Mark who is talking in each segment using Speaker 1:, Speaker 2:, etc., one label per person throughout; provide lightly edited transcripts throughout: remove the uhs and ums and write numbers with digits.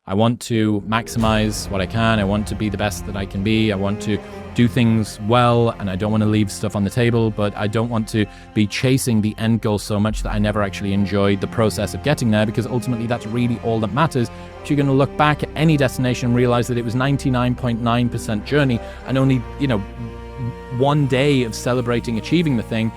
Speaker 1: I want to maximize what I can. I want to be the best that I can be. I want to do things well, and I don't want to leave stuff on the table, but I don't want to be chasing the end goal so much that I never actually enjoy the process of getting there, because ultimately that's really all that matters. If you're going to look back at any destination and realize that it was 99.9% journey and only, one day of celebrating achieving the thing.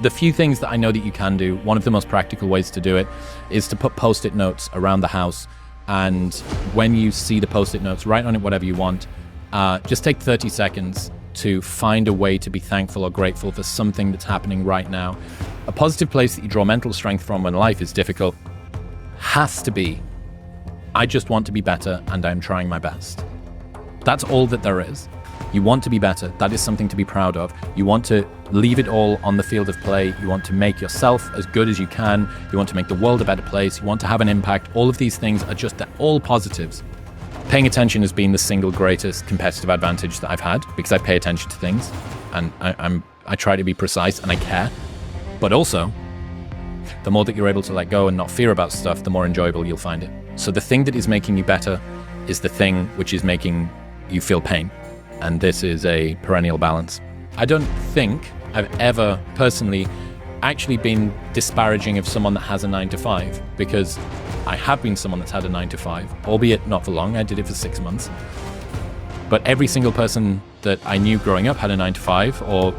Speaker 1: The few things that I know that you can do, one of the most practical ways to do it is to put post-it notes around the house. And when you see the post-it notes, write on it whatever you want. Just take 30 seconds to find a way to be thankful or grateful for something that's happening right now. A positive place that you draw mental strength from when life is difficult has to be, I just want to be better and I'm trying my best. That's all that there is. You want to be better. That is something to be proud of. You want to leave it all on the field of play. You want to make yourself as good as you can. You want to make the world a better place. You want to have an impact. All of these things are just all positives. Paying attention has been the single greatest competitive advantage that I've had, because I pay attention to things and I try to be precise and I care. But also, the more that you're able to let go and not fear about stuff, the more enjoyable you'll find it. So the thing that is making you better is the thing which is making you feel pain. And this is a perennial balance. I don't think I've ever personally actually been disparaging of someone that has a 9-to-5, because I have been someone that's had a 9-to-5, albeit not for long. I did it for 6 months. But every single person that I knew growing up had a 9-to-5 or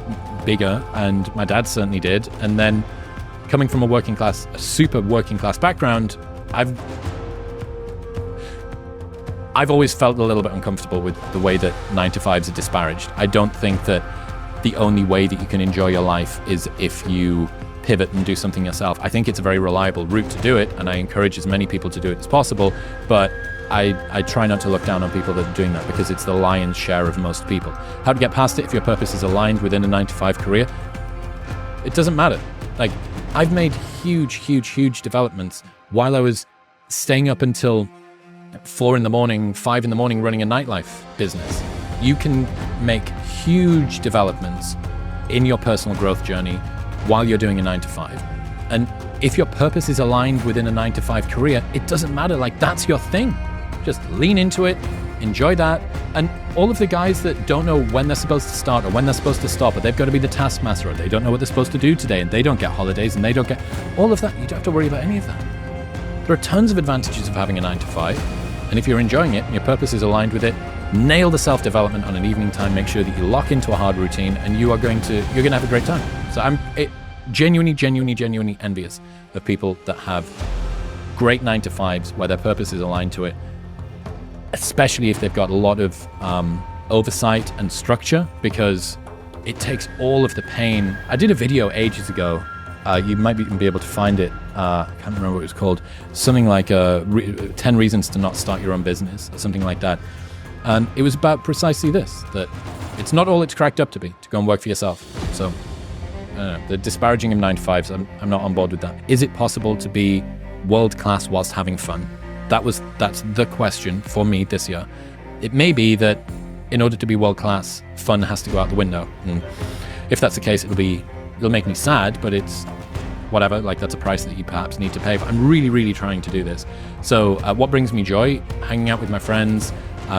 Speaker 1: bigger, and my dad certainly did. And then coming from a super working class background, I've always felt a little bit uncomfortable with the way that 9-to-5s are disparaged. I don't think that the only way that you can enjoy your life is if you pivot and do something yourself. I think it's a very reliable route to do it, and I encourage as many people to do it as possible, but I try not to look down on people that are doing that, because it's the lion's share of most people. How to get past it if your purpose is aligned within a 9-to-5 career? It doesn't matter. Like, I've made huge developments while I was staying up until 4 a.m, 5 a.m, running a nightlife business. You can make huge developments in your personal growth journey while you're doing a 9-to-5. And if your purpose is aligned within a 9-to-5 career, it doesn't matter. Like, that's your thing. Just lean into it, enjoy that. And all of the guys that don't know when they're supposed to start or when they're supposed to stop, or they've got to be the taskmaster, or they don't know what they're supposed to do today, and they don't get holidays, and they don't get all of that, you don't have to worry about any of that. There are tons of advantages of having a 9-to-5. And if you're enjoying it and your purpose is aligned with it, nail the self-development on an evening time. Make sure that you lock into a hard routine, and you're going to have a great time. So I'm genuinely envious of people that have great 9-to-5s where their purpose is aligned to it, especially if they've got a lot of oversight and structure, because it takes all of the pain. I did a video ages ago. You might even be able to find it. I can't remember what it was called. Something like 10 reasons to not start your own business, or something like that. And it was about precisely this, that it's not all it's cracked up to be, to go and work for yourself. So the disparaging of 9-to-5s, I'm not on board with that. Is it possible to be world-class whilst having fun? That's the question for me this year. It may be that in order to be world-class, fun has to go out the window. And if that's the case, it'll make me sad, but it's whatever, like, that's a price that you perhaps need to pay. But I'm really trying to do this. So what brings me joy? Hanging out with my friends,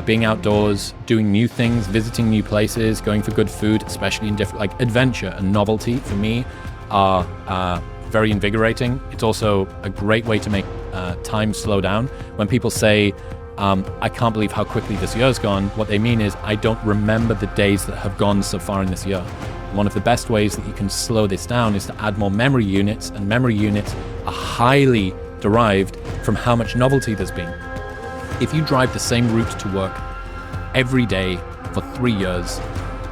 Speaker 1: being outdoors, doing new things, visiting new places, going for good food, especially in different, like, adventure and novelty for me are very invigorating. It's also a great way to make time slow down. When people say, I can't believe how quickly this year's gone, what they mean is, I don't remember the days that have gone so far in this year. One of the best ways that you can slow this down is to add more memory units, and memory units are highly derived from how much novelty there's been. If you drive the same route to work every day for 3 years,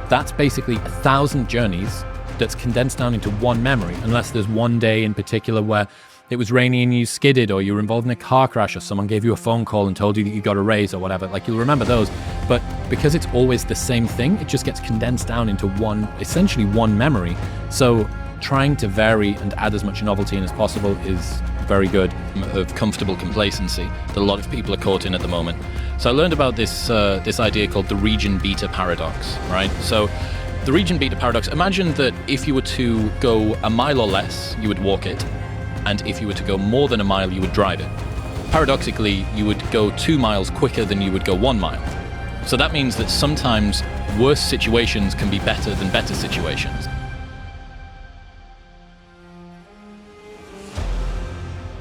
Speaker 1: that's basically 1,000 journeys that's condensed down into one memory, unless there's one day in particular where it was rainy and you skidded, or you were involved in a car crash, or someone gave you a phone call and told you that you got a raise or whatever. Like, you'll remember those. But because it's always the same thing, it just gets condensed down into essentially one memory. So trying to vary and add as much novelty in as possible is very good. Of comfortable complacency that a lot of people are caught in at the moment. So I learned about this idea called the region beta paradox, right? So the region beta paradox, imagine that if you were to go a mile or less, you would walk it. And if you were to go more than a mile, you would drive it. paradoxically, you would go 2 miles quicker than you would go 1 mile. So that means that sometimes worse situations can be better than better situations.